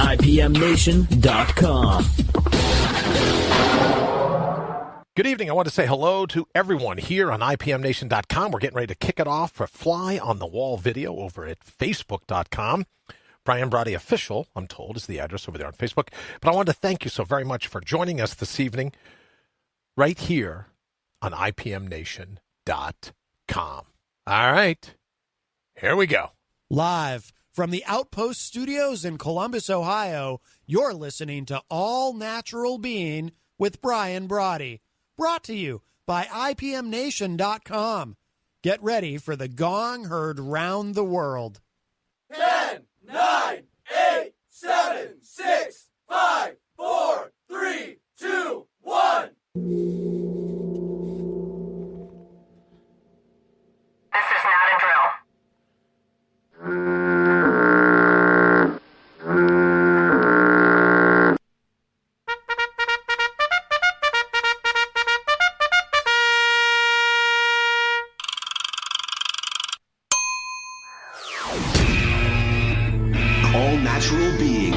IPMNation.com. Good evening. I want to say hello to everyone here on IPMNation.com. We're getting ready to kick it off for Fly on the Wall video over at Facebook.com. Brian Brawdy Official, I'm told, is the address over there on Facebook. But I want to thank you so very much for joining us this evening right here on IPMNation.com. All right, here we go. Live from the Outpost Studios in Columbus, Ohio, you're listening to All Natural Being with Brian Brawdy. Brought to you by IPMNation.com. Get ready for the gong heard round the world. 10, 9, 8, 7, 6, 5, 4, 3, 2, 1. This is not a drill. All Natural Being.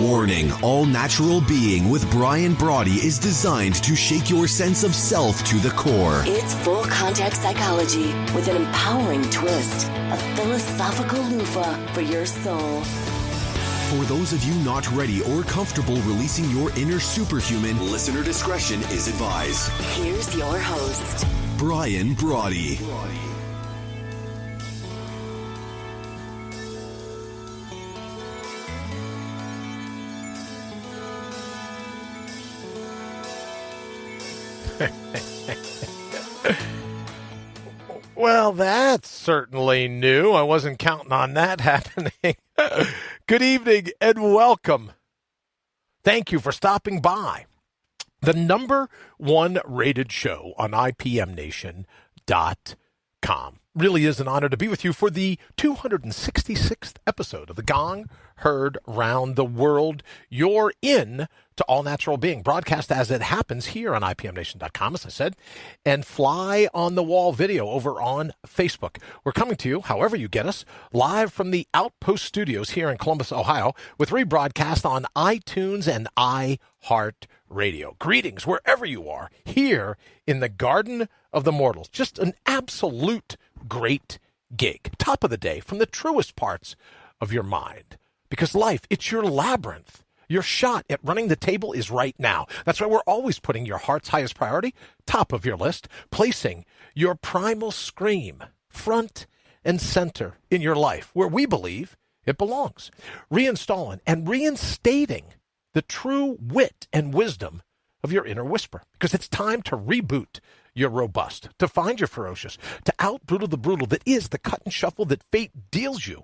Warning, All Natural Being with Brian Brawdy is designed to shake your sense of self to the core. It's full contact psychology with an empowering twist, a philosophical loofah for your soul. For those of you not ready or comfortable releasing your inner superhuman, listener discretion is advised. Here's your host, Brian Brawdy. Well, that's certainly new. I wasn't counting on that happening. Good evening and welcome. Thank you for stopping by. The number one rated show on IPMNation.com. Really is an honor to be with you for the 266th episode of The Gong Heard Round the World. You're in to All Natural Being, broadcast as it happens here on IPMNation.com, as I said, and Fly on the Wall video over on Facebook. We're coming to you, however you get us, live from the Outpost Studios here in Columbus, Ohio, with rebroadcast on iTunes and iHeartRadio. Greetings wherever you are, here in the Garden of the Mortals. Just an absolute great gig. Top of the day from the truest parts of your mind. Because life, it's your labyrinth. Your shot at running the table is right now. That's why we're always putting your heart's highest priority top of your list, placing your primal scream front and center in your life, where we believe it belongs. Reinstalling and reinstating the true wit and wisdom of your inner whisper. Because it's time to reboot your robust, to find your ferocious, to out-brutal the brutal that is the cut and shuffle that fate deals you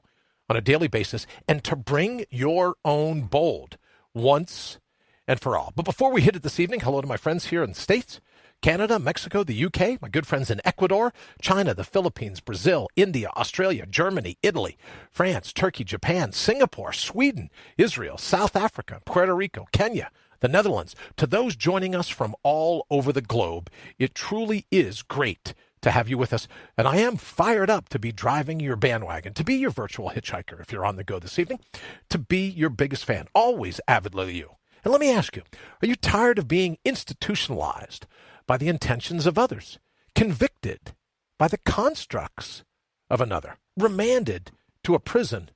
on a daily basis, and to bring your own bold once and for all. But before we hit it this evening, hello to my friends here in the States, Canada, Mexico, the UK, my good friends in Ecuador, China, the Philippines, Brazil, India, Australia, Germany, Italy, France, Turkey, Japan, Singapore, Sweden, Israel, South Africa, Puerto Rico, Kenya, the Netherlands. To those joining us from all over the globe, it truly is great to have you with us. And I am fired up to be driving your bandwagon, to be your virtual hitchhiker if you're on the go this evening, to be your biggest fan, always avidly you. And let me ask you, are you tired of being institutionalized by the intentions of others, convicted by the constructs of another, remanded to a prison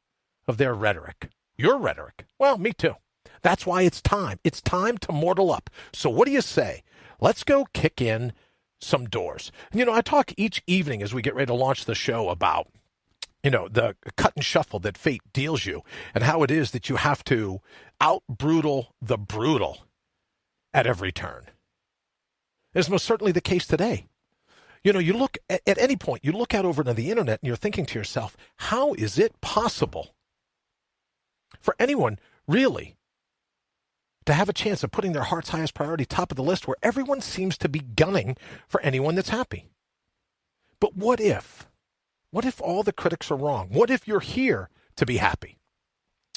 of their rhetoric? Your rhetoric? Well, me too. That's why it's time. It's time to mortal up. So what do you say? Let's go kick in some doors. You know, I talk each evening as we get ready to launch the show about, you know, the cut and shuffle that fate deals you and how it is that you have to out-brutal the brutal at every turn. It's most certainly the case today. You know, you look at any point, you look out over to the internet and you're thinking to yourself, how is it possible for anyone really to have a chance of putting their heart's highest priority top of the list where everyone seems to be gunning for anyone that's happy? But what if all the critics are wrong? What if you're here to be happy?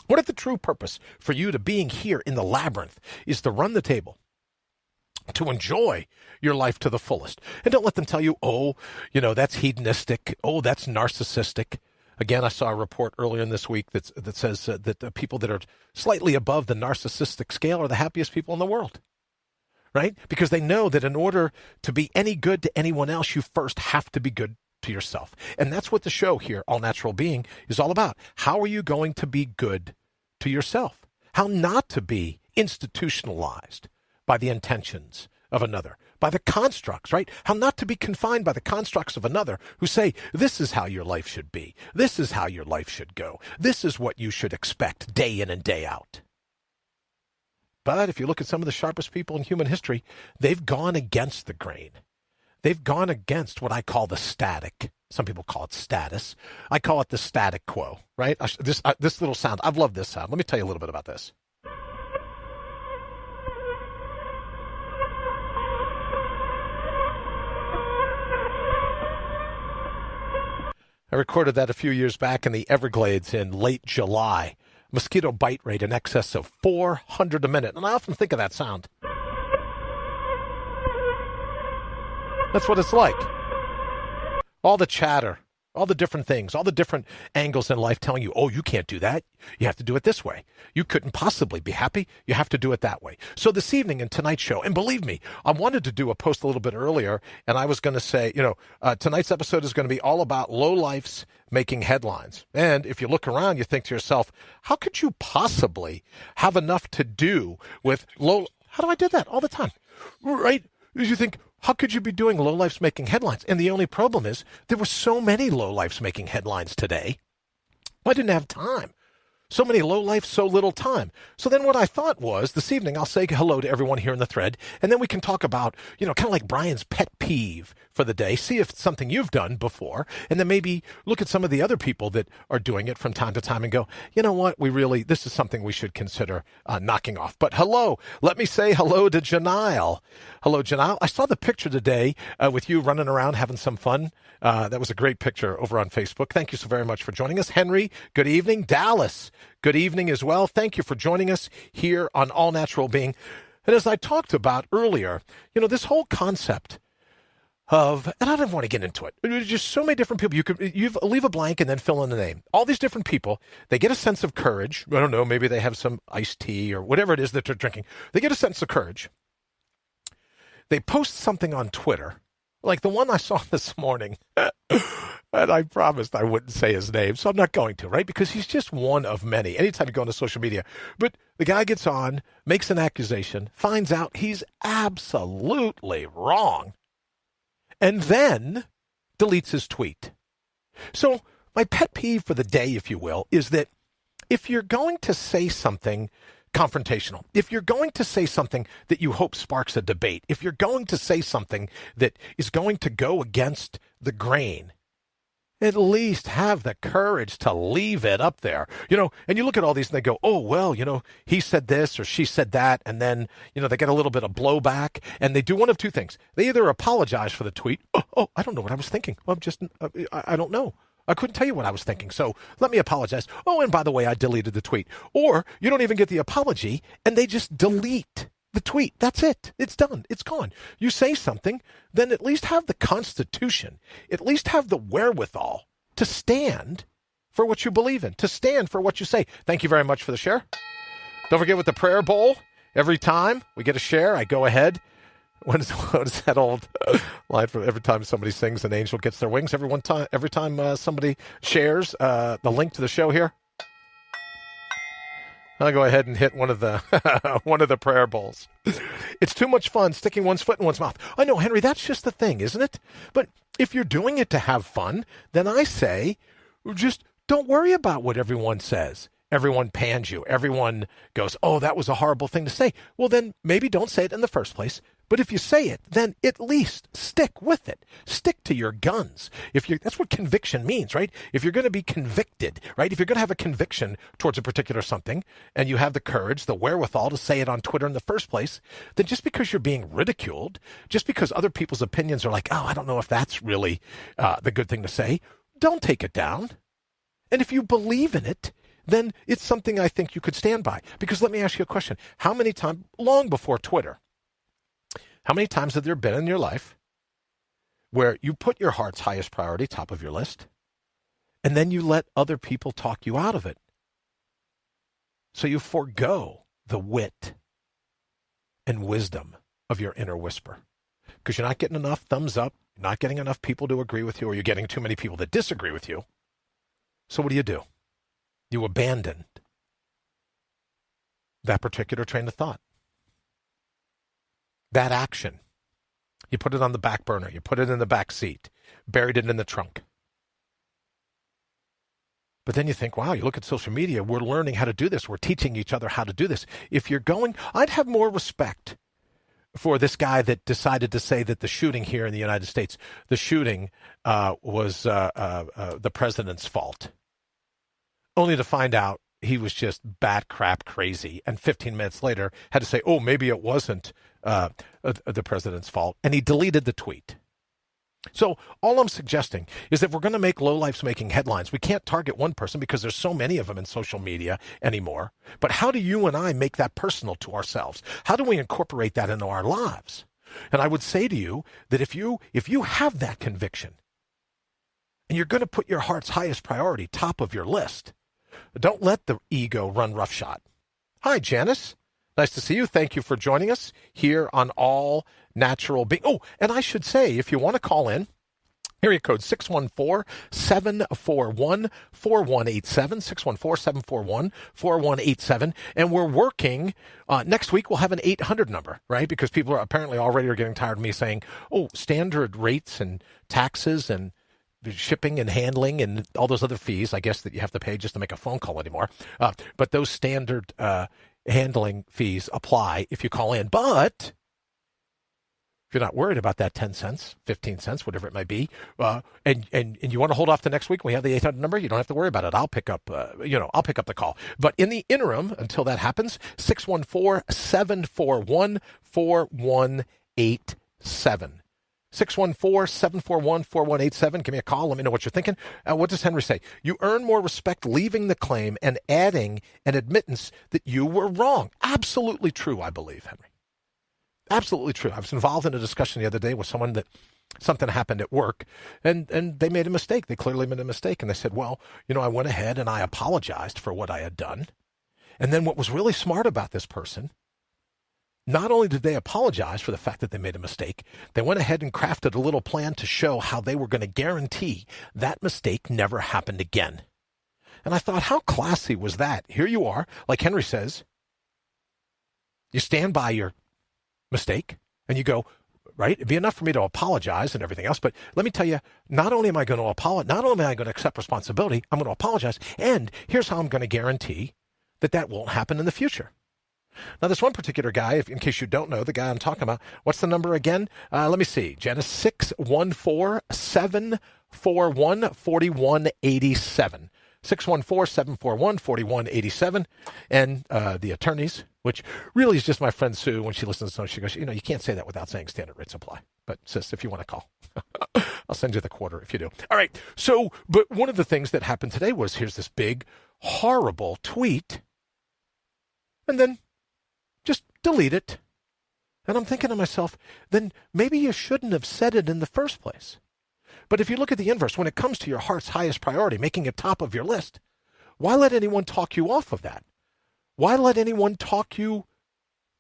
What if the true purpose for you to being here in the labyrinth is to run the table, to enjoy your life to the fullest? And don't let them tell you, oh, you know, that's hedonistic. Oh, that's narcissistic. Again, I saw a report earlier in this week that says that the people that are slightly above the narcissistic scale are the happiest people in the world, right? Because they know that in order to be any good to anyone else, you first have to be good to yourself. And that's what the show here, All Natural Being, is all about. How are you going to be good to yourself? How not to be institutionalized by the intentions of another, by the constructs, right? How not to be confined by the constructs of another who say, this is how your life should be. This is how your life should go. This is what you should expect day in and day out. But if you look at some of the sharpest people in human history, they've gone against the grain. They've gone against what I call the static. Some people call it status. I call it the static quo, right? This little sound, I've loved this sound. Let me tell you a little bit about this. I recorded that a few years back in the Everglades in late July. Mosquito bite rate in excess of 400 a minute. And I often think of that sound. That's what it's like. All the chatter, all the different things, all the different angles in life telling you, oh, you can't do that. You have to do it this way. You couldn't possibly be happy. You have to do it that way. So this evening in tonight's show, and believe me, I wanted to do a post a little bit earlier, and I was going to say, tonight's episode is going to be all about lowlifes making headlines. And if you look around, you think to yourself, how could you possibly have enough to do with how do I do that all the time? Right? You think, how could you be doing lowlifes making headlines? And the only problem is there were so many lowlifes making headlines today. I didn't have time. So many lowlifes, so little time. So then what I thought was this evening I'll say hello to everyone here in the thread, and then we can talk about, kind of like Brian's pet peeve for the day, see if it's something you've done before, and then maybe look at some of the other people that are doing it from time to time and go, you know what, this is something we should consider knocking off. But let me say hello to Janile. Hello, Janile. I saw the picture today with you running around having some fun. That was a great picture over on Facebook. Thank you so very much for joining us. Henry, good evening. Dallas, good evening as well. Thank you for joining us here on All Natural Being. And as I talked about earlier, this whole concept and I don't want to get into it. There's just so many different people. You leave a blank and then fill in the name. All these different people, they get a sense of courage. I don't know, maybe they have some iced tea or whatever it is that they're drinking. They get a sense of courage. They post something on Twitter, like the one I saw this morning. And I promised I wouldn't say his name, so I'm not going to, right? Because he's just one of many. Anytime you go into social media. But the guy gets on, makes an accusation, finds out he's absolutely wrong, and then deletes his tweet. So my pet peeve for the day, if you will, is that if you're going to say something confrontational, if you're going to say something that you hope sparks a debate, if you're going to say something that is going to go against the grain, at least have the courage to leave it up there. And you look at all these and they go, oh, well, he said this or she said that. And then, they get a little bit of blowback and they do one of two things. They either apologize for the tweet. Oh, I don't know what I was thinking. I don't know. I couldn't tell you what I was thinking. So let me apologize. Oh, and by the way, I deleted the tweet. Or you don't even get the apology and they just delete the tweet. That's it. It's done. It's gone. You say something, then at least have the Constitution, at least have the wherewithal to stand for what you believe in, to stand for what you say. Thank you very much for the share. Don't forget with the prayer bowl, every time we get a share, I go ahead. What is that old line from every time somebody sings, an angel gets their wings? Every time somebody shares the link to the show here, I'll go ahead and hit one of the prayer bowls. It's too much fun sticking one's foot in one's mouth. I know, Henry, that's just the thing, isn't it? But if you're doing it to have fun, then I say, just don't worry about what everyone says. Everyone pans you. Everyone goes, oh, that was a horrible thing to say. Well, then maybe don't say it in the first place. But if you say it, then at least stick with it. Stick to your guns. That's what conviction means, right? If you're going to be convicted, right? If you're going to have a conviction towards a particular something and you have the courage, the wherewithal to say it on Twitter in the first place, then just because you're being ridiculed, just because other people's opinions are like, oh, I don't know if that's really the good thing to say, don't take it down. And if you believe in it, then it's something I think you could stand by. Because let me ask you a question. How many times, long before Twitter, how many times have there been in your life where you put your heart's highest priority top of your list And then you let other people talk you out of it. So you forego the wit and wisdom of your inner whisper. Because you're not getting enough thumbs up, you're not getting enough people to agree with you, or you're getting too many people that disagree with you. So what do? You abandon that particular train of thought. That action. You put it on the back burner. You put it in the back seat. Buried it in the trunk. But then you think, wow, you look at social media, we're learning how to do this. We're teaching each other how to do this. If you're going, I'd have more respect for this guy that decided to say that the shooting here in the United States, the shooting was the president's fault. Only to find out he was just bat crap crazy. And 15 minutes later had to say, oh, maybe it wasn't the president's fault. And he deleted the tweet. So all I'm suggesting is that we're going to make lowlifes making headlines. We can't target one person because there's so many of them in social media anymore. But how do you and I make that personal to ourselves? How do we incorporate that into our lives? And I would say to you that if you have that conviction and you're going to put your heart's highest priority top of your list, don't let the ego run roughshod. Hi, Janice. Nice to see you. Thank you for joining us here on All Natural Being. Oh, and I should say, if you want to call in, area code 614-741-4187, 614-741-4187. And we're working, next week we'll have an 800 number, right? Because people are apparently already are getting tired of me saying, oh, standard rates and taxes and shipping and handling and all those other fees, I guess, that you have to pay just to make a phone call anymore. But those standard handling fees apply if you call in. But if you're not worried about that 10 cents, 15 cents, whatever it might be, and you want to hold off to next week when we have the 800 number, you don't have to worry about it. I'll pick up, I'll pick up the call. But in the interim, until that happens, 614-741-4187. 614-741-4187. Give me a call. Let me know what you're thinking. What does Henry say? You earn more respect leaving the claim and adding an admittance that you were wrong. Absolutely true, I believe, Henry. Absolutely true. I was involved in a discussion the other day with someone that something happened at work, and they made a mistake. They clearly made a mistake. And they said, well, I went ahead and I apologized for what I had done. And then what was really smart about this person, not only did they apologize for the fact that they made a mistake, they went ahead and crafted a little plan to show how they were going to guarantee that mistake never happened again. And I thought, how classy was that? Here you are, like Henry says, you stand by your mistake and you go, right, it'd be enough for me to apologize and everything else. But let me tell you, not only am I going to apologize, not only am I going to accept responsibility, I'm going to apologize. And here's how I'm going to guarantee that won't happen in the future. Now, this one particular guy, in case you don't know, the guy I'm talking about, what's the number again? Let me see. Janice, 614-741-4187. 614-741-4187. And the attorneys, which really is just my friend Sue, when she listens to it, she goes, you can't say that without saying standard rate supply. But sis, if you want to call, I'll send you the quarter if you do. All right. So, but one of the things that happened today was here's this big, horrible tweet. And then just delete it. And I'm thinking to myself, then maybe you shouldn't have said it in the first place. But if you look at the inverse, when it comes to your heart's highest priority, making it top of your list, why let anyone talk you off of that? Why let anyone talk you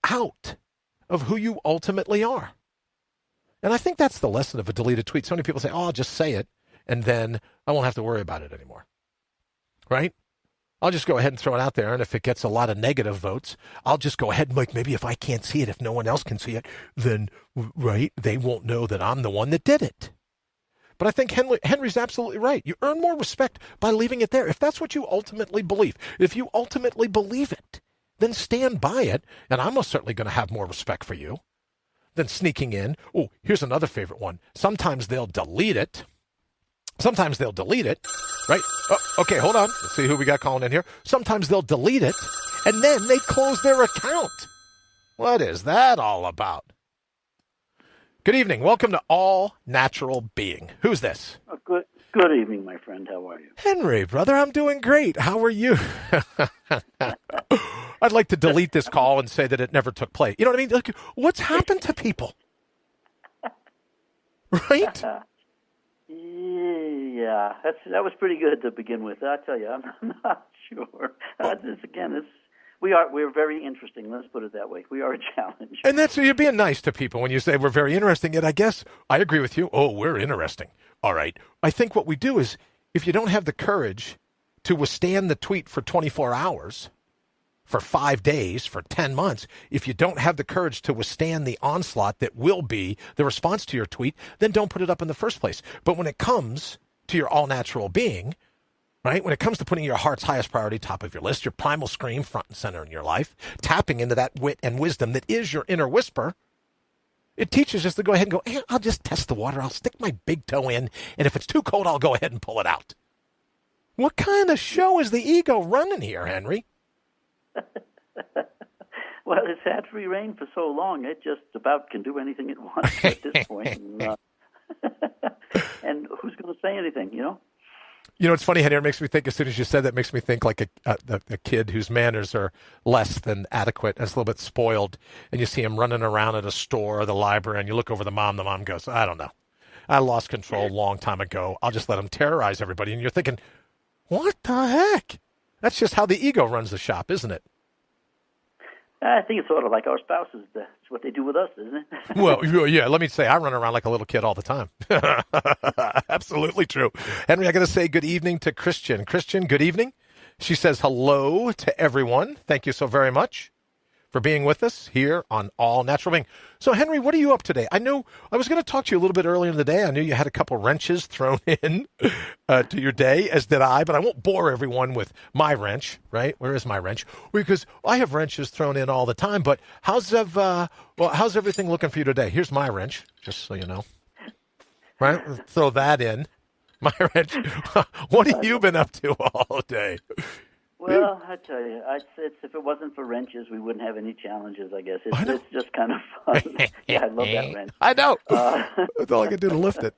out of who you ultimately are? And I think that's the lesson of a deleted tweet. So many people say, oh, I'll just say it, and then I won't have to worry about it anymore. Right? I'll just go ahead and throw it out there, and if it gets a lot of negative votes, I'll just go ahead and maybe if I can't see it, if no one else can see it, then, right, they won't know that I'm the one that did it. But I think Henry's absolutely right. You earn more respect by leaving it there. If that's what you ultimately believe, if you ultimately believe it, then stand by it, and I'm most certainly going to have more respect for you than sneaking in. Oh, here's another favorite one. Sometimes they'll delete it. Right? Oh, okay, hold on. Let's see who we got calling in here. Sometimes they'll delete it, and then they close their account. What is that all about? Good evening. Welcome to All Natural Being. Who's this? Good evening, my friend. How are you? Henry, brother, I'm doing great. How are you? I'd like to delete this call and say that it never took place. You know what I mean? Like, what's happened to people? Right? Yeah, that was pretty good to begin with. I tell you, I'm not sure. We're very interesting. Let's put it that way. We are a challenge. And that's, you're being nice to people when you say we're very interesting. And I guess I agree with you. Oh, we're interesting. All right. I think what we do is, if you don't have the courage to withstand the tweet for 24 hours, for 5 days, for 10 months, if you don't have the courage to withstand the onslaught that will be the response to your tweet, then don't put it up in the first place. But when it comes to your all-natural being, right, when it comes to putting your heart's highest priority top of your list, your primal scream front and center in your life, tapping into that wit and wisdom that is your inner whisper, it teaches us to go ahead and go, hey, I'll just test the water. I'll stick my big toe in, and if it's too cold, I'll go ahead and pull it out. What kind of show is the ego running here, Henry? Well, it's had free reign for so long, it just about can do anything it wants at this point. And who's going to say anything, you know? You know, it's funny, Henry, it makes me think, as soon as you said that, it makes me think like a kid whose manners are less than adequate and is a little bit spoiled, and you see him running around at a store or the library, and you look over the mom goes, I don't know. I lost control a long time ago. I'll just let him terrorize everybody. And you're thinking, what the heck? That's just how the ego runs the shop, isn't it? I think it's sort of like our spouses. That's what they do with us, isn't it? Well, yeah, let me say, I run around like a little kid all the time. Absolutely true. Henry, I got to say good evening to Christian. Christian, good evening. She says hello to everyone. Thank you so very much for being with us here on All Natural Being. So, Henry, what are you up today? I know I was going to talk to you a little bit earlier in the day. I knew you had a couple wrenches thrown in to your day, as did I, but I won't bore everyone with my wrench, right? Where is my wrench? Because I have wrenches thrown in all the time, but how's everything looking for you today? Here's my wrench, just so you know. Right? Throw that in. My wrench. What have you been up to all day? Well, I tell you, if it wasn't for wrenches, we wouldn't have any challenges, I guess. It's just kind of fun. Yeah, I love that wrench. I know. That's all I can do to lift it.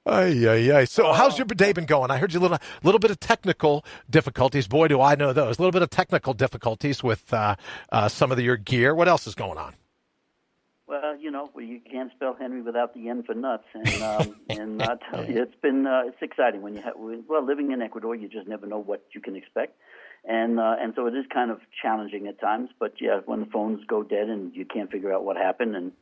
Ay. So how's your day been going? I heard you a little bit of technical difficulties. Boy, do I know those. A little bit of technical difficulties with some of your gear. What else is going on? Well, you can't spell Henry without the N for nuts, and I tell you, it's exciting when living in Ecuador, you just never know what you can expect, and so it is kind of challenging at times. But yeah, when the phones go dead and you can't figure out what happened, and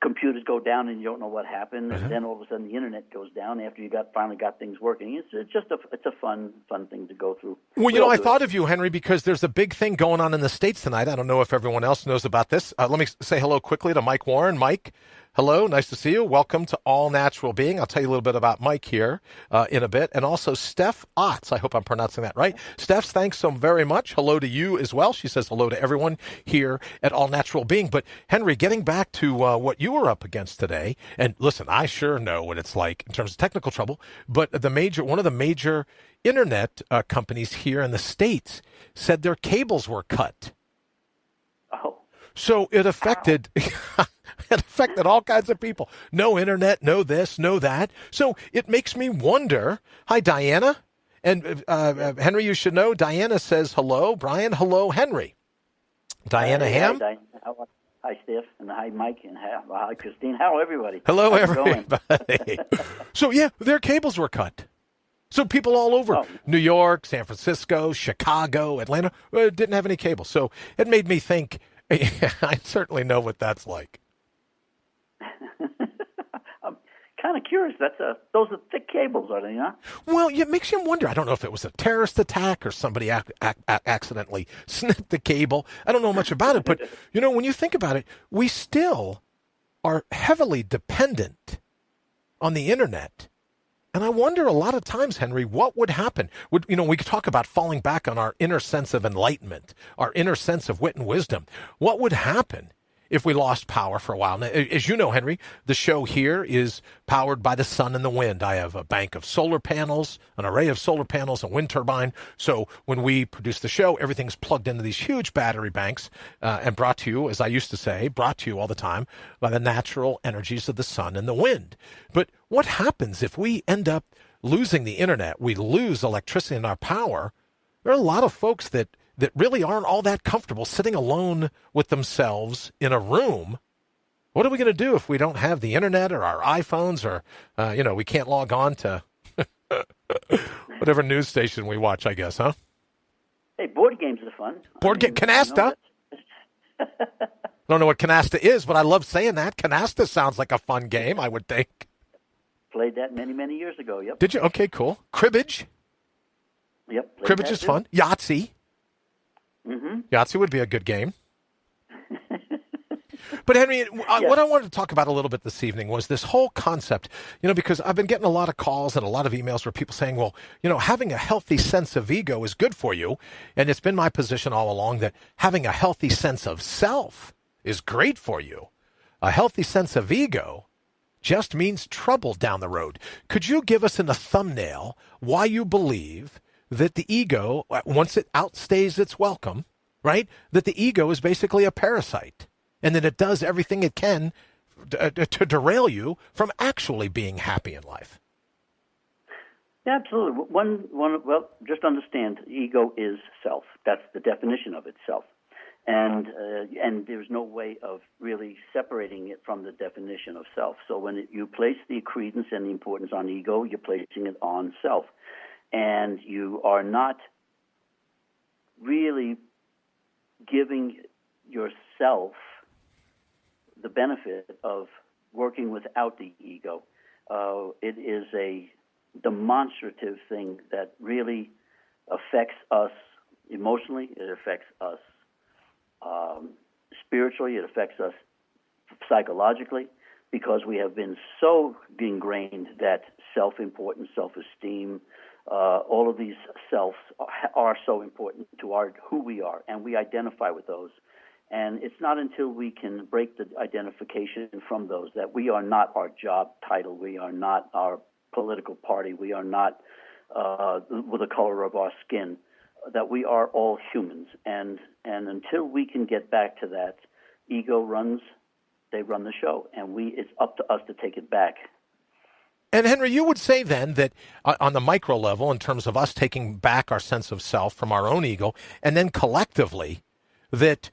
computers go down and you don't know what happened, and then all of a sudden the internet goes down after you finally got things working. It's just a fun thing to go through. Well, I thought of you, Henry, because there's a big thing going on in the States tonight. I don't know if everyone else knows about this. Let me say hello quickly to Mike Warren. Mike, hello, nice to see you. Welcome to All Natural Being. I'll tell you a little bit about Mike here in a bit. And also Steph Otts. I hope I'm pronouncing that right. Steph, thanks so very much. Hello to you as well. She says hello to everyone here at All Natural Being. But Henry, getting back to what you were up against today, and listen, I sure know what it's like in terms of technical trouble, but one of the major internet companies here in the States said their cables were cut. Oh. So it affected... It affected all kinds of people. No internet, no this, no that. So it makes me wonder. Hi, Diana. And Henry, you should know, Diana says hello. Brian, hello, Henry. Diana Ham. Hi, Steph, and hi, Mike, and hi, Christine. How everybody? Hello, everybody. So, yeah, their cables were cut. So people all over New York, San Francisco, Chicago, Atlanta didn't have any cable. So it made me think, I certainly know what that's like. I'm kind of curious. Those are thick cables, are they not? Well, it makes you wonder. I don't know if it was a terrorist attack or somebody accidentally snipped the cable. I don't know much about it, but when you think about it, we still are heavily dependent on the internet. And I wonder a lot of times, Henry, what would happen? We could talk about falling back on our inner sense of enlightenment, our inner sense of wit and wisdom. What would happen if we lost power for a while? Now, as you know, Henry, the show here is powered by the sun and the wind. I have a bank of solar panels, an array of solar panels, a wind turbine. So when we produce the show, everything's plugged into these huge battery banks and brought to you, as I used to say, brought to you all the time by the natural energies of the sun and the wind. But what happens if we end up losing the internet? We lose electricity and our power. There are a lot of folks that really aren't all that comfortable sitting alone with themselves in a room What are we going to do if we don't have the internet or our iPhones or, we can't log on to whatever news station we watch, I guess, huh? Hey, board games are fun. Canasta? I don't know what canasta is, but I love saying that. Canasta sounds like a fun game, I would think. Played that many, many years ago, yep. Did you? Okay, cool. Cribbage? Yep. Cribbage is fun. Yahtzee. Mm-hmm. Yahtzee would be a good game. But Henry, what I wanted to talk about a little bit this evening was this whole concept, because I've been getting a lot of calls and a lot of emails where people saying, well, having a healthy sense of ego is good for you. And it's been my position all along that having a healthy sense of self is great for you. A healthy sense of ego just means trouble down the road. Could you give us in a thumbnail why you believe that the ego, once it outstays its welcome, right, that the ego is basically a parasite? And that it does everything it can to derail you from actually being happy in life. Yeah, absolutely. Well, just understand, ego is self. That's the definition of itself. And there's no way of really separating it from the definition of self. So when you place the credence and the importance on ego, you're placing it on self. And you are not really giving yourself the benefit of working without the ego. It is a demonstrative thing that really affects us emotionally. It affects us spiritually. It affects us psychologically, because we have been so ingrained that self-importance, self-esteem, all of these selves are so important to who we are, and we identify with those. And it's not until we can break the identification from those that we are not our job title, we are not our political party, we are not with the color of our skin, that we are all humans. And until we can get back to that, ego run the show, and it's up to us to take it back. And Henry, you would say then that on the micro level, in terms of us taking back our sense of self from our own ego, and then collectively, that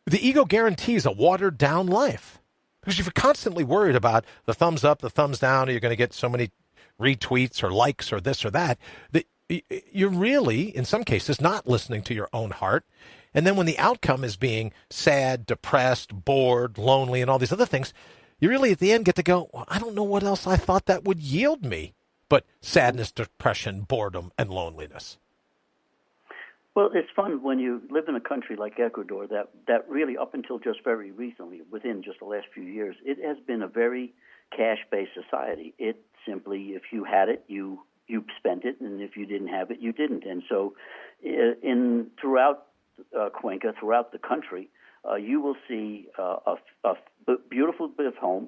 the ego guarantees a watered-down life. Because if you're constantly worried about the thumbs up, the thumbs down, or you're going to get so many retweets or likes or this or that you're really, in some cases, not listening to your own heart. And then when the outcome is being sad, depressed, bored, lonely, and all these other things, you really at the end get to go, well, I don't know what else I thought that would yield me but sadness, depression, boredom, and loneliness. Well, it's fun when you live in a country like Ecuador that really, up until just very recently, within just the last few years, it has been a very cash-based society. It simply, if you had it, you spent it, and if you didn't have it, you didn't. And so throughout Cuenca, throughout the country, you will see a beautiful bit of home,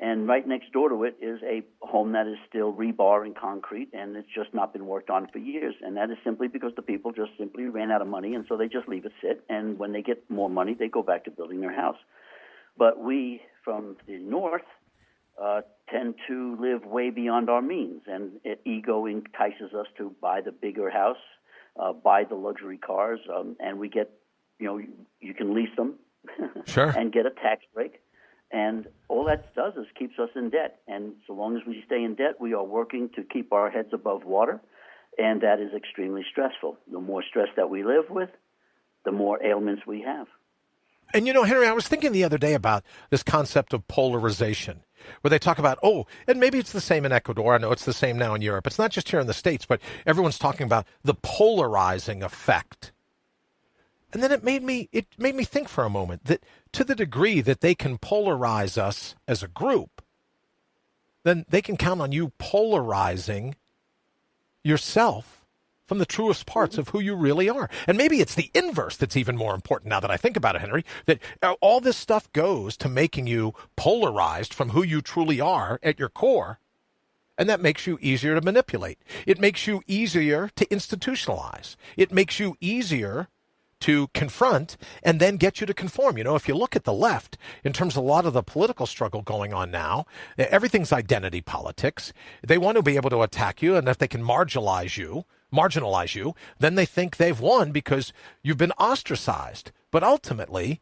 and right next door to it is a home that is still rebar and concrete, and it's just not been worked on for years. And that is simply because the people just simply ran out of money, and so they just leave it sit. And when they get more money, they go back to building their house. But we, from the north, tend to live way beyond our means, and ego entices us to buy the bigger house, buy the luxury cars, and we get, you can lease them sure. and get a tax break. And all that does is keeps us in debt. And so long as we stay in debt, we are working to keep our heads above water, and that is extremely stressful. The more stress that we live with, the more ailments we have. And Henry, I was thinking the other day about this concept of polarization, where they talk about, and maybe it's the same in Ecuador. I know it's the same now in Europe. It's not just here in the States, but everyone's talking about the polarizing effect. And then it made me think for a moment that to the degree that they can polarize us as a group, then they can count on you polarizing yourself from the truest parts of who you really are. And maybe it's the inverse that's even more important now that I think about it, Henry, that all this stuff goes to making you polarized from who you truly are at your core. And that makes you easier to manipulate. It makes you easier to institutionalize. It makes you easier to confront and then get you to conform. If you look at the left, in terms of a lot of the political struggle going on now, everything's identity politics. They want to be able to attack you, and if they can marginalize you, then they think they've won because you've been ostracized. But ultimately,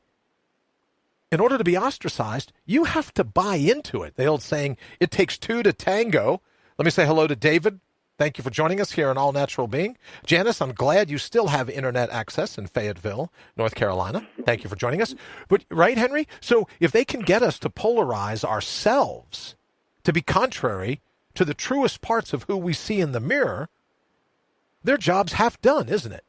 in order to be ostracized, you have to buy into it. The old saying, it takes two to tango. Let me say hello to David. Thank you for joining us here on All Natural Being. Janice, I'm glad you still have internet access in Fayetteville, North Carolina. Thank you for joining us. But right, Henry? So if they can get us to polarize ourselves to be contrary to the truest parts of who we see in the mirror, their job's half done, isn't it?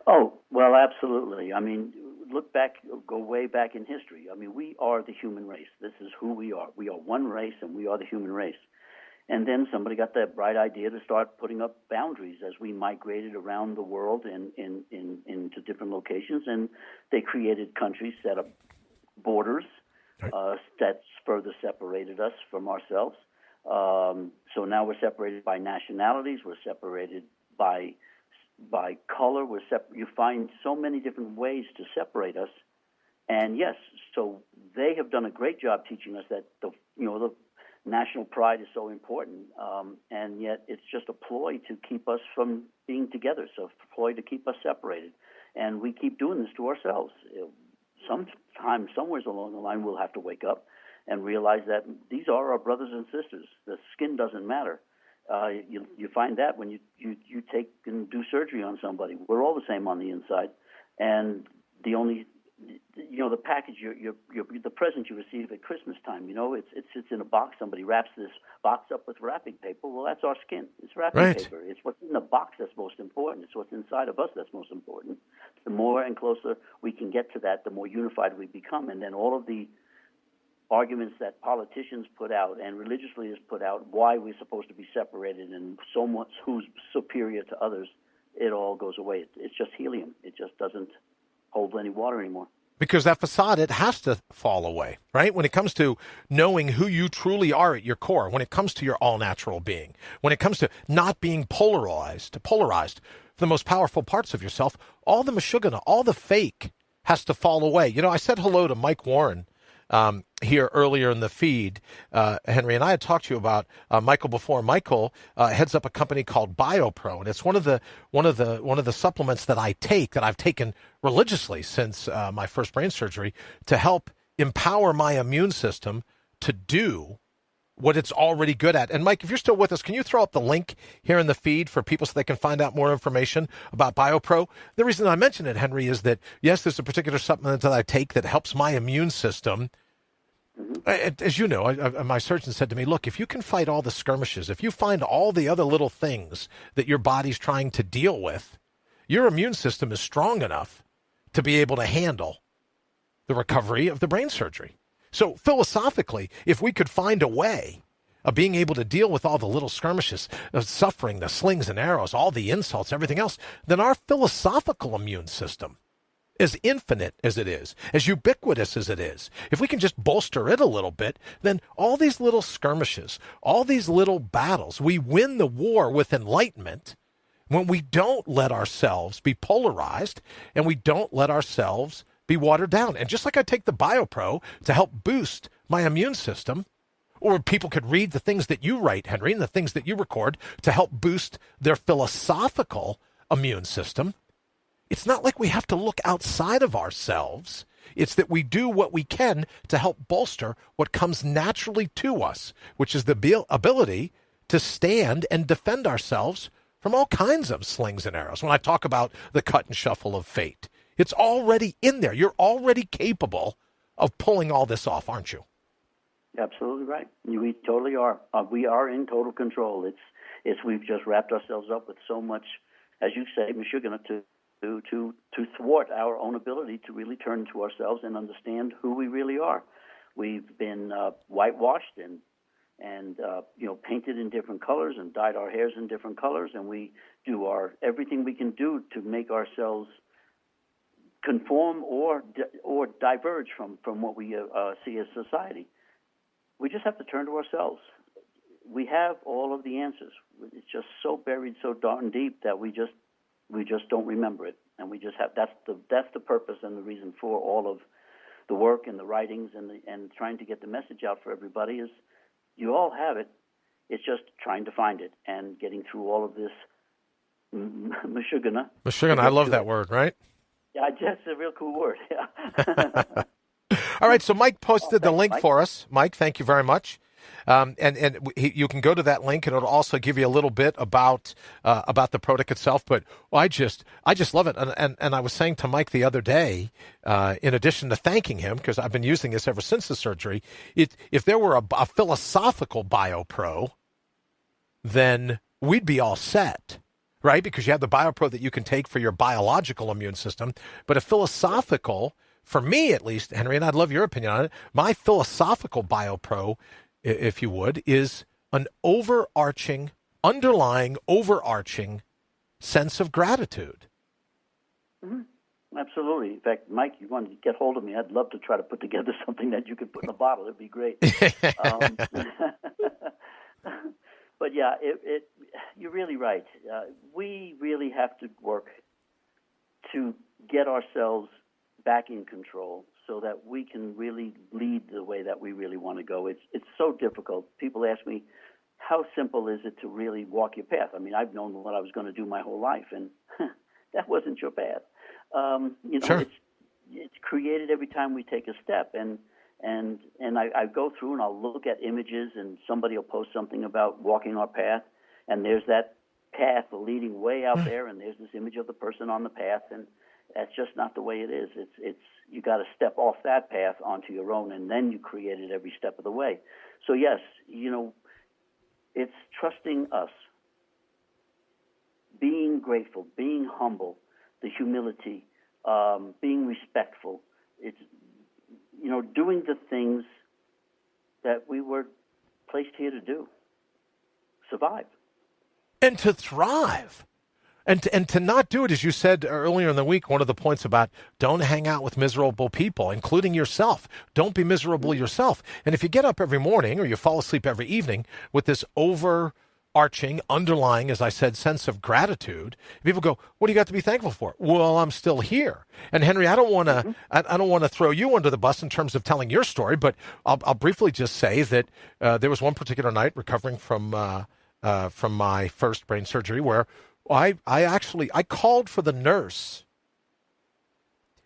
Oh, well, absolutely. I mean, look back, go way back in history. I mean, we are the human race. This is who we are. We are one race, and we are the human race. And then somebody got that bright idea to start putting up boundaries as we migrated around the world into different locations. And they created countries, set up borders that further separated us from ourselves. So now we're separated by nationalities. We're separated by color. You find so many different ways to separate us. And yes, so they have done a great job teaching us that the national pride is so important, and yet it's just a ploy to keep us from being together, so a ploy to keep us separated. And we keep doing this to ourselves. Sometime, somewhere along the line, we'll have to wake up and realize that these are our brothers and sisters. The skin doesn't matter. You find that when you take and do surgery on somebody. We're all the same on the inside, and the only the package, the present you receive at Christmas time, it sits in a box. Somebody wraps this box up with wrapping paper. Well, that's our skin. It's wrapping paper. It's what's in the box that's most important. It's what's inside of us that's most important. The more and closer we can get to that, the more unified we become. And then all of the arguments that politicians put out and religious leaders put out, why we're supposed to be separated and so much who's superior to others, it all goes away. It's just helium. It just doesn't hold any water anymore. Because that facade, it has to fall away, right? When it comes to knowing who you truly are at your core, when it comes to your all-natural being, when it comes to not being polarized for the most powerful parts of yourself, all the mashugana, all the fake has to fall away. I said hello to Mike Warren here earlier in the feed, Henry, and I had talked to you about Michael before. Michael heads up a company called BioPro, and it's one of the supplements that I take, that I've taken religiously since my first brain surgery, to help empower my immune system to do what it's already good at. And Mike, if you're still with us, can you throw up the link here in the feed for people so they can find out more information about BioPro? The reason I mention it, Henry, is that, yes, there's a particular supplement that I take that helps my immune system. As you know, my surgeon said to me, look, if you can fight all the skirmishes, if you find all the other little things that your body's trying to deal with, your immune system is strong enough to be able to handle the recovery of the brain surgery. So philosophically, if we could find a way of being able to deal with all the little skirmishes, the suffering, the slings and arrows, all the insults, everything else, then our philosophical immune system, as infinite as it is, as ubiquitous as it is, if we can just bolster it a little bit, then all these little skirmishes, all these little battles, we win the war with enlightenment when we don't let ourselves be polarized and we don't let ourselves be watered down. And just like I take the BioPro to help boost my immune system, or people could read the things that you write, Henry, and the things that you record to help boost their philosophical immune system, it's not like we have to look outside of ourselves. It's that we do what we can to help bolster what comes naturally to us, which is the ability to stand and defend ourselves from all kinds of slings and arrows. When I talk about the cut and shuffle of fate, it's already in there. You're already capable of pulling all this off, aren't you? Absolutely right. We totally are. We are in total control. It's we've just wrapped ourselves up with so much, as you say, Michigan, to thwart our own ability to really turn to ourselves and understand who we really are. We've been whitewashed and painted in different colors and dyed our hairs in different colors, and we do everything we can do to make ourselves conform or diverge from what we see as society. We just have to turn to ourselves. We have all of the answers. It's just so buried, so darn deep that we just don't remember it, and we just have. That's the purpose and the reason for all of the work and the writings and trying to get the message out for everybody is you all have it. It's just trying to find it and getting through all of this mashugana. Mashugana, I love that word, right? Yeah, that's a real cool word. Yeah. All right, so Mike posted the thanks, link Mike. for us. Mike, thank you very much. You can go to that link, and it'll also give you a little bit about the product itself. But I just love it. And I was saying to Mike the other day, in addition to thanking him, because I've been using this ever since the surgery, if there were a philosophical BioPro, then we'd be all set, right? Because you have the BioPro that you can take for your biological immune system, but a philosophical, for me at least, Henry, and I'd love your opinion on it, my philosophical BioPro, if you would, is an underlying overarching sense of gratitude. Mm-hmm. Absolutely. In fact, Mike, you want to get hold of me, I'd love to try to put together something that you could put in a bottle. It'd be great. But yeah, you're really right. We really have to work to get ourselves back in control so that we can really lead the way that we really want to go. It's so difficult. People ask me, how simple is it to really walk your path? I mean, I've known what I was going to do my whole life, and that wasn't your path. Sure. It's created every time we take a step, and I go through and I'll look at images, and somebody will post something about walking our path, and there's that path leading way out there, and there's this image of the person on the path, and that's just not the way it is. It's you got to step off that path onto your own, and then you create it every step of the way. So yes, it's trusting us, being grateful, being humble, the humility, being respectful. It's doing the things that we were placed here to do, survive, and to thrive. And to not do it, as you said earlier in the week, one of the points about don't hang out with miserable people, including yourself. Don't be miserable yourself. And if you get up every morning or you fall asleep every evening with this overarching, underlying, as I said, sense of gratitude, people go, "What do you got to be thankful for?" Well, I'm still here. And Henry, I don't want to I don't want to throw you under the bus in terms of telling your story, but I'll briefly just say that there was one particular night recovering from my first brain surgery where I called for the nurse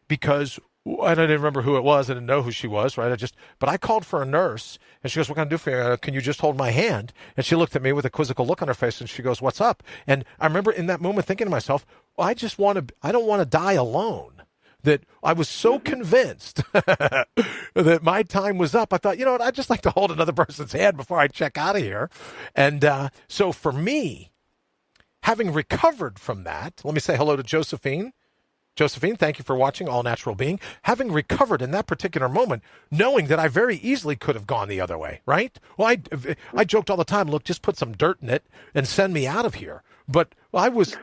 because I didn't remember who it was. I didn't know who she was, right? But I called for a nurse, and she goes, "What can I do for you? Can you just hold my hand?" And she looked at me with a quizzical look on her face, and she goes, "What's up?" And I remember in that moment thinking to myself, well, I don't want to die alone. That I was so convinced that my time was up. I thought, what, I'd just like to hold another person's hand before I check out of here. And so for me, having recovered from that, let me say hello to Josephine. Josephine, thank you for watching All Natural Being. Having recovered in that particular moment, knowing that I very easily could have gone the other way, right? Well, I joked all the time, look, just put some dirt in it and send me out of here. But I was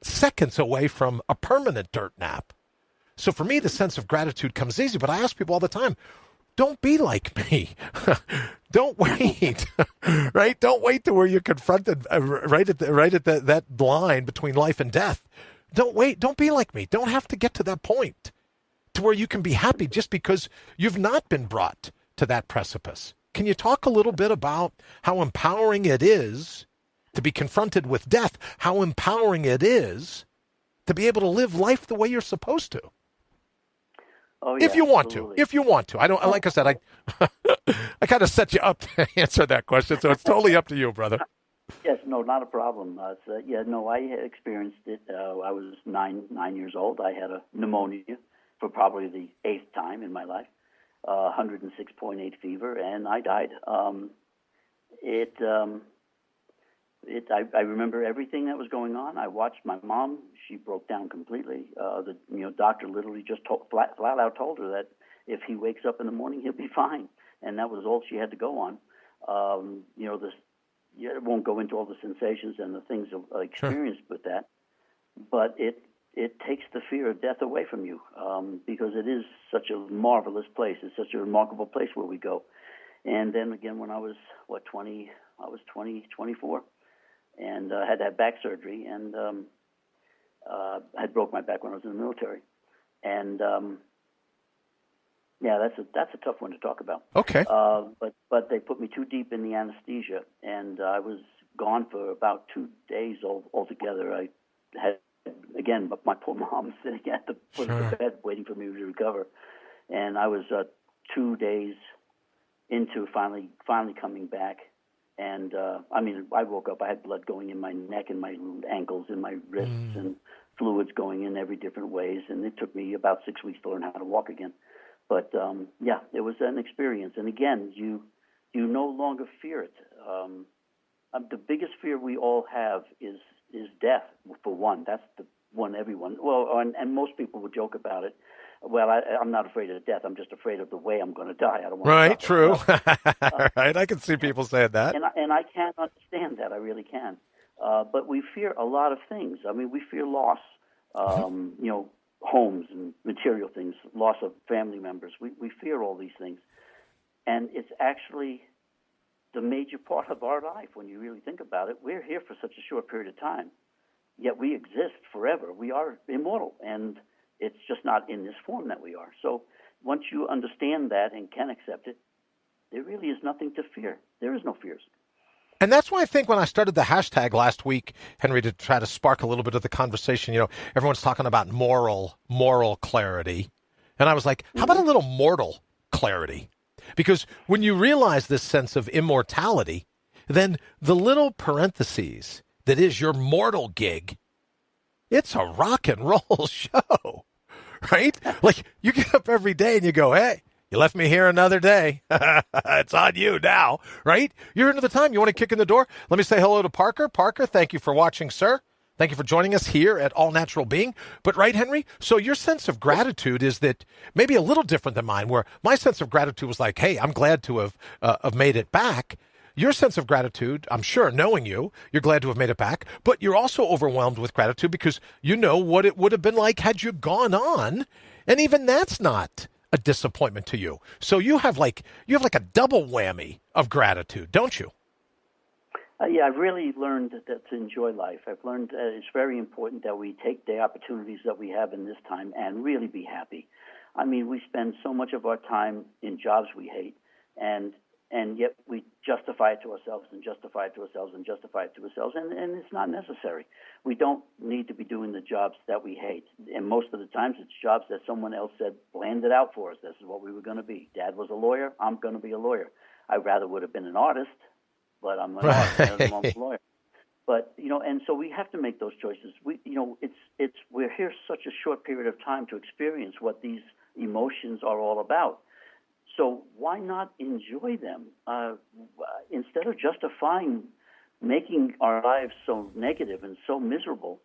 seconds away from a permanent dirt nap. So for me, the sense of gratitude comes easy. But I ask people all the time, don't be like me. Don't wait, right? Don't wait to where you're confronted right at that line between life and death. Don't wait. Don't be like me. Don't have to get to that point to where you can be happy just because you've not been brought to that precipice. Can you talk a little bit about how empowering it is to be confronted with death, how empowering it is to be able to live life the way you're supposed to? Oh, yeah, if you want absolutely. to, if you want to. I don't, like I said, I kind of set you up to answer that question, so it's totally up to you, brother. Yes, no, not a problem. I had experienced it. I was nine years old. I had a pneumonia for probably the 8th time in my life, 106.8 fever, and I died. I remember everything that was going on. I watched my mom. She broke down completely. The doctor literally just flat out told her that if he wakes up in the morning, he'll be fine, and that was all she had to go on. It won't go into all the sensations and the things I experienced with that, but it takes the fear of death away from you because it is such a marvelous place. It's such a remarkable place where we go. And then again, when I was 24, and had to have back surgery, and I had broke my back when I was in the military, and that's a tough one to talk about. Okay. But they put me too deep in the anesthesia, and I was gone for about 2 days altogether. I had, again, my poor mom sitting at the foot of the bed waiting for me to recover. And I was 2 days into finally coming back. And, I woke up, I had blood going in my neck and my ankles and my wrists and fluids going in every different ways. And it took me about 6 weeks to learn how to walk again. But, it was an experience. And again, you no longer fear it. The biggest fear we all have is death, for one. That's the one everyone, and most people would joke about it. Well, I'm not afraid of death. I'm just afraid of the way I'm going to die. I don't want Right, to true. Right, I can see people saying that. And I can't understand that. I really can. But we fear a lot of things. I mean, we fear loss, homes and material things, loss of family members. We fear all these things. And it's actually the major part of our life when you really think about it. We're here for such a short period of time, yet we exist forever. We are immortal, and it's just not in this form that we are. So once you understand that and can accept it, there really is nothing to fear. There is no fears. And that's why I think when I started the hashtag last week, Henry, to try to spark a little bit of the conversation, everyone's talking about moral clarity. And I was like, how about a little mortal clarity? Because when you realize this sense of immortality, then the little parentheses that is your mortal gig, it's a rock and roll show, right? Like you get up every day and you go, hey, you left me here another day. It's on you now, right? You're into the time. You want to kick in the door? Let me say hello to Parker. Parker, thank you for watching, sir. Thank you for joining us here at All Natural Being. But right, Henry, so your sense of gratitude is that maybe a little different than mine, where my sense of gratitude was like, hey, I'm glad to have made it back. Your sense of gratitude, I'm sure, knowing you're glad to have made it back, but you're also overwhelmed with gratitude because you know what it would have been like had you gone on, and even that's not a disappointment to you. So you have like a double whammy of gratitude, don't you? I've really learned that to enjoy life. I've learned that it's very important that we take the opportunities that we have in this time and really be happy. I mean, we spend so much of our time in jobs we hate, and yet we justify it to ourselves and justify it to ourselves and justify it to ourselves, and it's not necessary. We don't need to be doing the jobs that we hate, and most of the times it's jobs that someone else said, planned it out for us. This is what we were going to be. Dad was a lawyer. I'm going to be a lawyer. I rather would have been an artist, but I'm an artist. I'm a lawyer. But and so we have to make those choices. We're here such a short period of time to experience what these emotions are all about. So why not enjoy them instead of justifying making our lives so negative and so miserable?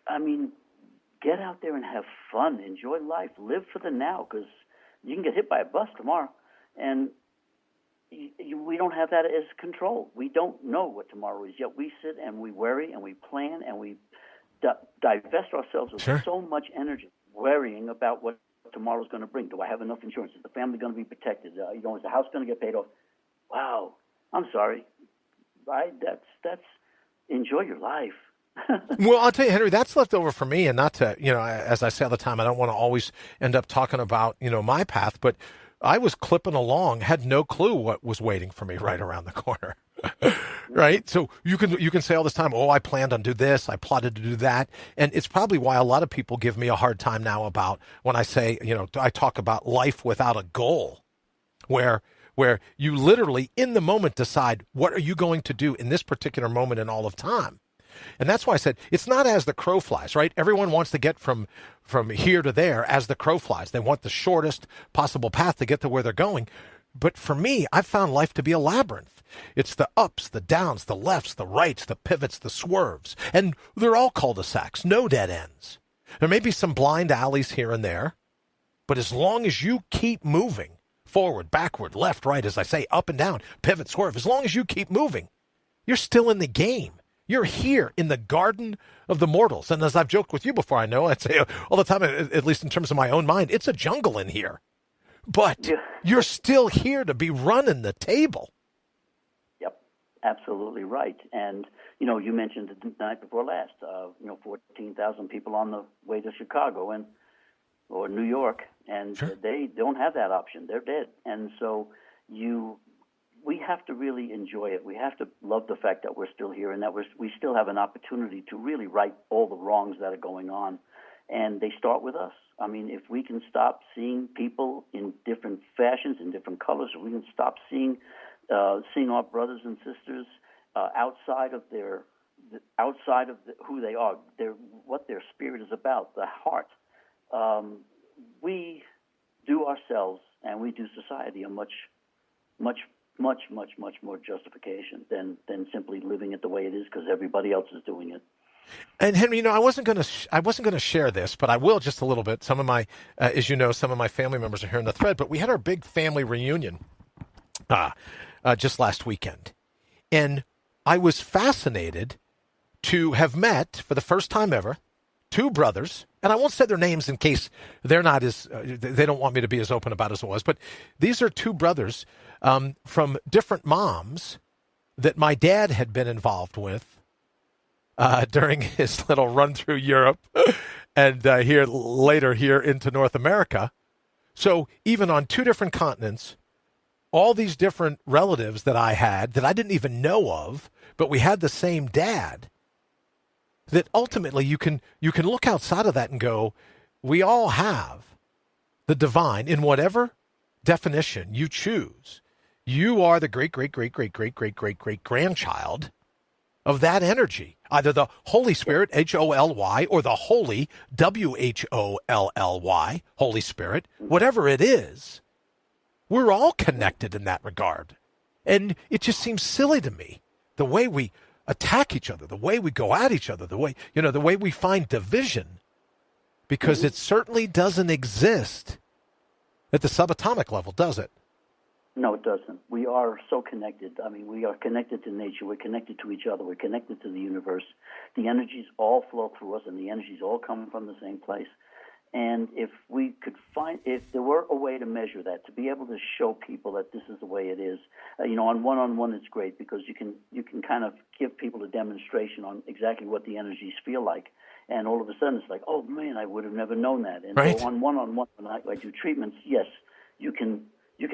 I mean, get out there and have fun, enjoy life, live for the now, because you can get hit by a bus tomorrow, and we don't have that as control. We don't know what tomorrow is, yet we sit and we worry and we plan and we divest ourselves of so much energy worrying about what tomorrow's going to bring. Do I have enough insurance? Is the family going to be protected? Is the house going to get paid off? Wow, I'm sorry. That's enjoy your life. Well, I'll tell you, Henry, that's left over for me, and not to, as I say all the time, I don't want to always end up talking about, my path, but I was clipping along, had no clue what was waiting for me right around the corner. Right? So you can say all this time, oh, I planned on do this, I plotted to do that. And it's probably why a lot of people give me a hard time now about when I say, I talk about life without a goal, where you literally in the moment decide, what are you going to do in this particular moment in all of time? And that's why I said it's not as the crow flies, right? Everyone wants to get from here to there as the crow flies. They want the shortest possible path to get to where they're going. But for me, I've found life to be a labyrinth. It's the ups, the downs, the lefts, the rights, the pivots, the swerves. And they're all cul-de-sacs, no dead ends. There may be some blind alleys here and there, but as long as you keep moving forward, backward, left, right, as I say, up and down, pivot, swerve, as long as you keep moving, you're still in the game. You're here in the garden of the mortals. And as I've joked with you before, I know, I'd say all the time, at least in terms of my own mind, it's a jungle in here. But you're still here to be running the table. Yep, absolutely right. And, you mentioned the night before last, 14,000 people on the way to Chicago or New York, and they don't have that option. They're dead. And so we have to really enjoy it. We have to love the fact that we're still here and that we still have an opportunity to really right all the wrongs that are going on and they start with us. I mean, if we can stop seeing people in different fashions, in different colors, if we can stop seeing our brothers and sisters outside of who they are, what their spirit is about, the heart, we do ourselves and we do society a much more justification than simply living it the way it is because everybody else is doing it. And Henry, I wasn't going to share this, but I will just a little bit. Some of my, as you know, some of my family members are here in the thread. But we had our big family reunion just last weekend, and I was fascinated to have met for the first time ever two brothers. And I won't say their names in case they're not they don't want me to be as open about as I was. But these are two brothers from different moms that my dad had been involved with during his little run through Europe and here into North America. So even on two different continents, all these different relatives that I had that I didn't even know of, but we had the same dad, that ultimately you can look outside of that and go, we all have the divine in whatever definition you choose. You are the great-great-great-great-great-great-great-grandchild of that energy, either the Holy Spirit, Holy, or the Holy, Wholly, Holy Spirit, whatever it is. We're all connected in that regard. And it just seems silly to me, the way we attack each other, the way we go at each other, the way we find division, because it certainly doesn't exist at the subatomic level, does it? No, it doesn't. We are so connected. I mean, we are connected to nature. We're connected to each other. We're connected to the universe. The energies all flow through us, and the energies all come from the same place. And if there were a way to measure that, to be able to show people that this is the way it is, on one-on-one it's great because you can kind of give people a demonstration on exactly what the energies feel like. And all of a sudden it's like, oh, man, I would have never known that. And right. So on one-on-one, when I do treatments, yes, you can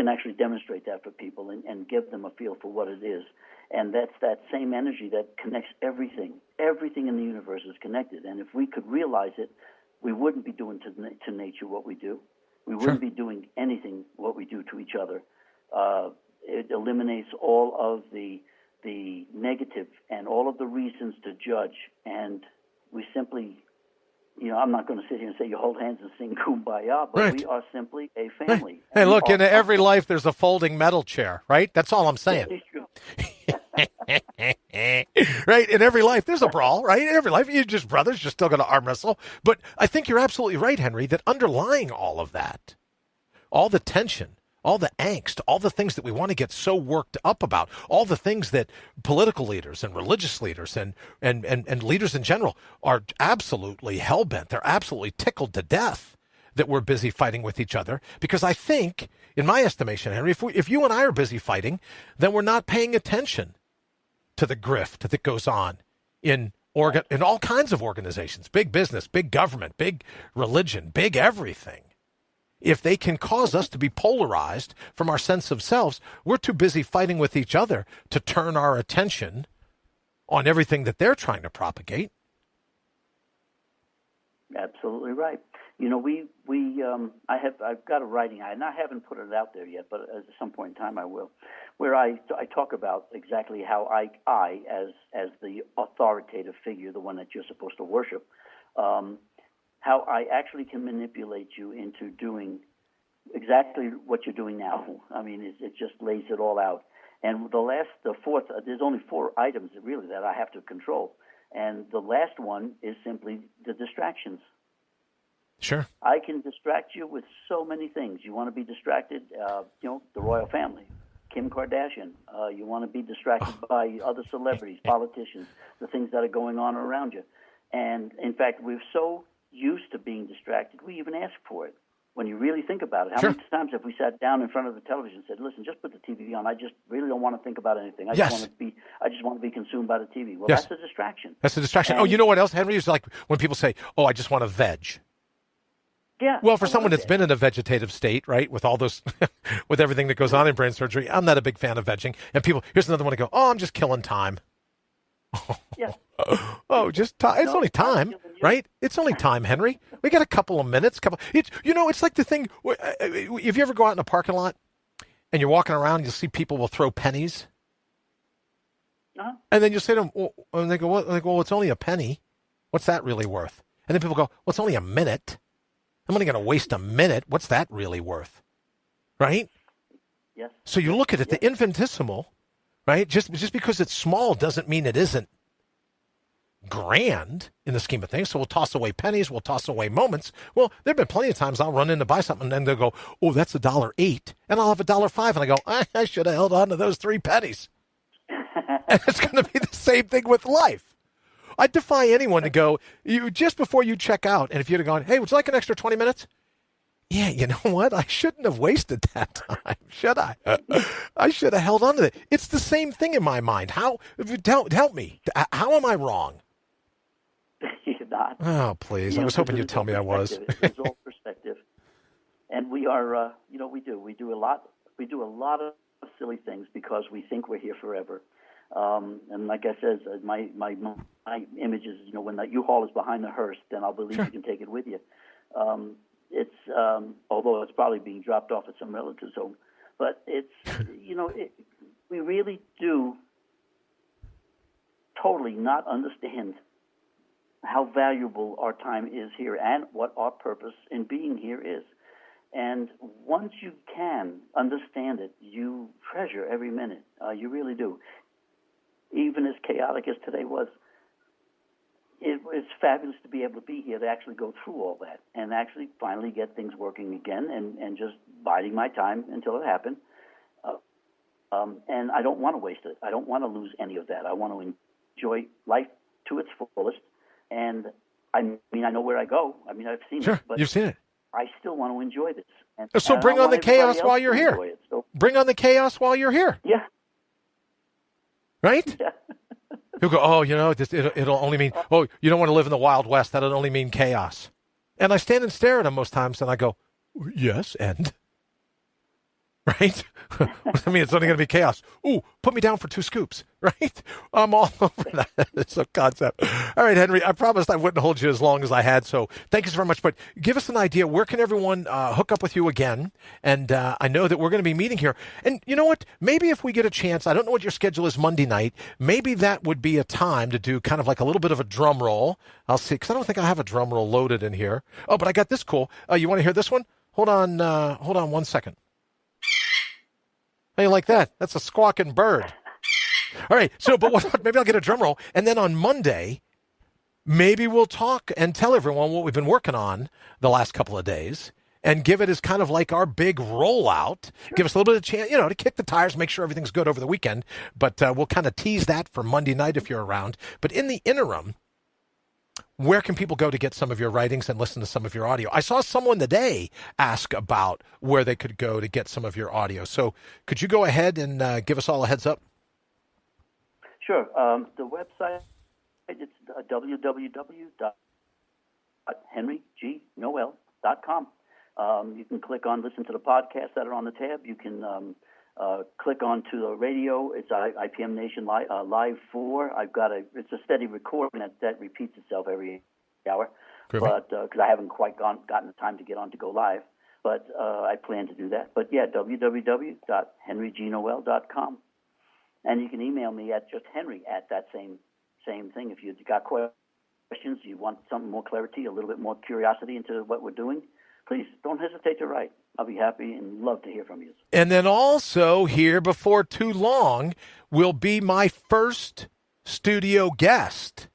actually demonstrate that for people and give them a feel for what it is. And that's that same energy that connects everything. Everything in the universe is connected. And if we could realize it, we wouldn't be doing to nature what we do. We wouldn't be doing anything what we do to each other. It eliminates all of the negative and all of the reasons to judge. And we simply, I'm not going to sit here and say you hold hands and sing Kumbaya, but right. We are simply a family. Hey, look, in every life there's a folding metal chair, right? That's all I'm saying. Right? In every life there's a brawl, right? In every life you're just brothers, you're still going to arm wrestle. But I think you're absolutely right, Henry, that underlying all of that, all the tension, all the angst, all the things that we want to get so worked up about, all the things that political leaders and religious leaders and leaders in general are absolutely hell-bent. They're absolutely tickled to death that we're busy fighting with each other. Because I think, in my estimation, Henry, if you and I are busy fighting, then we're not paying attention to the grift that goes on in all kinds of organizations, big business, big government, big religion, big everything. If they can cause us to be polarized from our sense of selves, we're too busy fighting with each other to turn our attention on everything that they're trying to propagate. Absolutely right. I've got a writing, and I haven't put it out there yet, but at some point in time I will, where I talk about exactly how I as the authoritative figure, the one that you're supposed to worship, how I actually can manipulate you into doing exactly what you're doing now. I mean, it just lays it all out. And the fourth, there's only 4 items really that I have to control. And the last one is simply the distractions. Sure. I can distract you with so many things. You want to be distracted, the royal family, Kim Kardashian. You want to be distracted by other celebrities, politicians, the things that are going on around you. And, in fact, we're so used to being distracted, we even ask for it. When you really think about it, how many times have we sat down in front of the television and said, listen, just put the TV on. I just really don't want to think about anything. I just want to be consumed by the TV. Well, that's a distraction. That's a distraction. And, you know what else, Henry? It's like when people say, oh, I just want to veg. Yeah. Well, for someone that's been in a vegetative state, right, with all those, with everything that goes on in brain surgery, I'm not a big fan of vegging. And people, here's another one to go, oh, I'm just killing time. Yeah. Oh, just time. It's only time. right? It's only time, Henry. We got a couple of minutes. It's like the thing. If you ever go out in a parking lot and you're walking around, you'll see people will throw pennies. Uh-huh. And then you say to them, and they go, well, it's only a penny. What's that really worth? And then people go, well, it's only a minute. I'm only going to waste a minute. What's that really worth? Right? Yes. So you look at it, the infinitesimal, right? Just because it's small doesn't mean it isn't grand in the scheme of things. So we'll toss away pennies. We'll toss away moments. Well, there have been plenty of times I'll run in to buy something and then they'll go, oh, that's $1.08. And I'll have $1.05. And I go, I should have held on to those 3 pennies. And it's going to be the same thing with life. I defy anyone to go, just before you check out, and if you'd have gone, hey, would you like an extra 20 minutes? Yeah, you know what? I shouldn't have wasted that time, should I? I should have held on to it. It's the same thing in my mind. Help me. How am I wrong? You're not. Oh, please. I was hoping you'd tell me I was. It's all perspective. And we are, we do a lot of silly things because we think we're here forever. And like I said, my image is, when that U-Haul is behind the hearse, then I'll believe you can take it with you. Although it's probably being dropped off at some relative's home, but it's, we really do totally not understand how valuable our time is here and what our purpose in being here is. And once you can understand it, you treasure every minute. You really do. Even as chaotic as today was, it's fabulous to be able to be here to actually go through all that and actually finally get things working again and just biding my time until it happened. And I don't want to waste it. I don't want to lose any of that. I want to enjoy life to its fullest. And I know where I go. I've seen it. But You've seen it. I still want to enjoy this. So bring on the chaos while you're here. Bring on the chaos while you're here. Yeah. Right? Yeah. You'll go, it'll only mean, you don't want to live in the Wild West. That'll only mean chaos. And I stand and stare at them most times, and I go, yes, and? Right? I mean, it's only going to be chaos. Ooh, put me down for 2 scoops, right? I'm all over that. It's a concept. All right, Henry, I promised I wouldn't hold you as long as I had, so thank you so very much. But give us an idea. Where can everyone hook up with you again? And I know that we're going to be meeting here. And you know what? Maybe if we get a chance, I don't know what your schedule is Monday night, maybe that would be a time to do kind of like a little bit of a drum roll. I'll see, because I don't think I have a drum roll loaded in here. Oh, but I got this cool. You want to hear this one? Hold on 1 second. How you like that? That's a squawking bird. All right. So, but maybe I'll get a drum roll. And then on Monday, maybe we'll talk and tell everyone what we've been working on the last couple of days and give it as kind of like our big rollout. Give us a little bit of chance, to kick the tires, make sure everything's good over the weekend. But we'll kind of tease that for Monday night if you're around. But in the interim, where can people go to get some of your writings and listen to some of your audio? I saw someone today ask about where they could go to get some of your audio. So could you go ahead and give us all a heads up? Sure. The website, it's www.henrygnoel.com. You can click on listen to the podcasts that are on the tab. You can click onto the radio. It's IPM Nation Live 4. It's a steady recording that repeats itself every hour. Great. But because I haven't quite gotten the time to get on to go live, but I plan to do that. But yeah, www.henrygnoel.com, and you can email me at just Henry at that same thing. If you've got questions, you want some more clarity, a little bit more curiosity into what we're doing, please don't hesitate to write. I'll be happy and love to hear from you. And then also here before too long will be my first studio guest.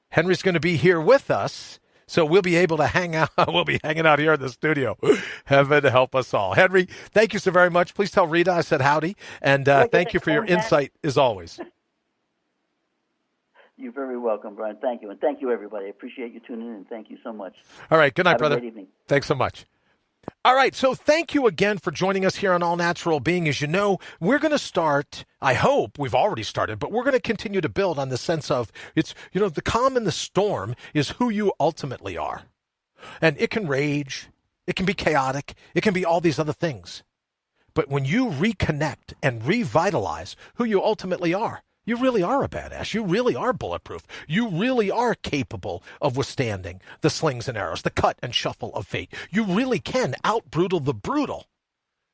Henry's going to be here with us, so we'll be able to hang out. We'll be hanging out here in the studio. Heaven help us all. Henry, thank you so very much. Please tell Rita I said howdy, and thank you for your insight as always. You're very welcome, Brian. Thank you. And thank you, everybody. I appreciate you tuning in. Thank you so much. All right. Good night, brother. Have a great evening. Thanks so much. All right. So thank you again for joining us here on All Natural Being. As you know, we're going to start, I hope we've already started, but we're going to continue to build on the sense of it's, the calm in the storm is who you ultimately are. And it can rage. It can be chaotic. It can be all these other things. But when you reconnect and revitalize who you ultimately are, You really are a badass. You really are bulletproof. You really are capable of withstanding the slings and arrows, the cut and shuffle of fate. You really can out-brutal the brutal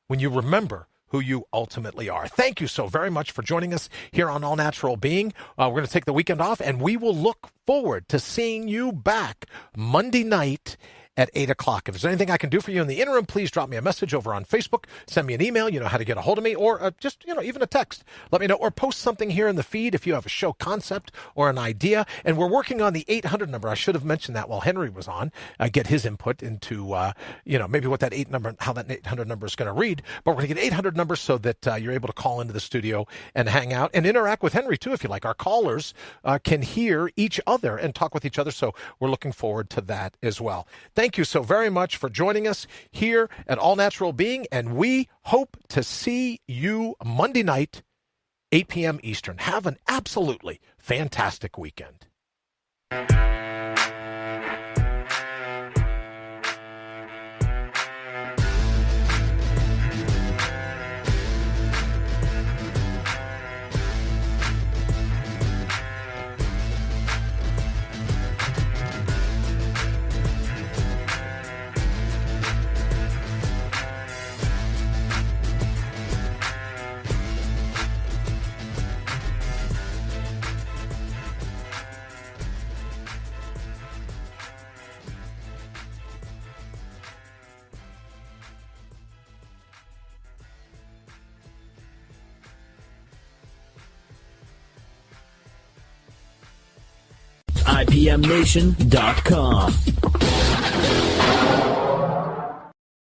when you remember who you ultimately are. Thank you so very much for joining us here on All Natural Being. We're going to take the weekend off, and we will look forward to seeing you back Monday night at 8 o'clock. If there's anything I can do for you in the interim, please drop me a message over on Facebook. Send me an email. You know how to get a hold of me, or just, even a text. Let me know, or post something here in the feed if you have a show concept or an idea. And we're working on the 800 number. I should have mentioned that while Henry was on. Get his input into, maybe what that 800 number is going to read. But we're going to get 800 numbers so that you're able to call into the studio and hang out and interact with Henry, too, if you like. Our callers can hear each other and talk with each other. So we're looking forward to that as well. Thank you so very much for joining us here at All Natural Being, and we hope to see you Monday night, 8 p.m. Eastern. Have an absolutely fantastic weekend. IPMNation.com.